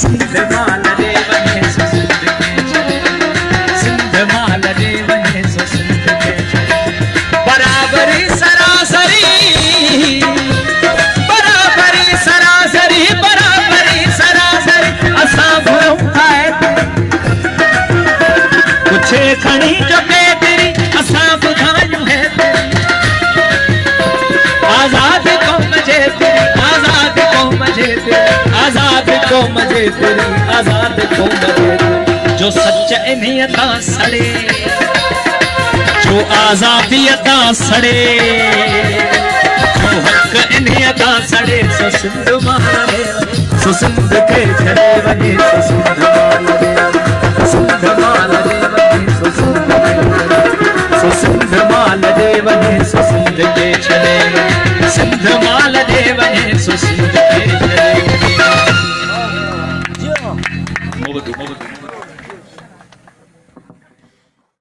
सिंध माल रे वने सो सिंध के चले सिंध माल रे वने सो सिंध के चले बराबरी सरासरी असां घुरूं खाए पुछे खणी जो बेदरी असां ॿुधायूं है आज़ाद क़ौम जे तेरी आज़ाद क़ौम जे तेरी आज़ाद क़ौम जे तेरी आज़ाद क़ौम जे तेरी जो सच इन्हीअ तां सड़े जो आज़ादीअ तां सड़े जो हक़ इन्हीअ तां सड़े सो सिंध माल रे सो सिंध के चले वने सो सिंध माल रे सिंध माल रे वने सो सिंध के चले सो सिंध माल रे वने सो सिंध के चले सिंध माल रे वने सो सिंध के चले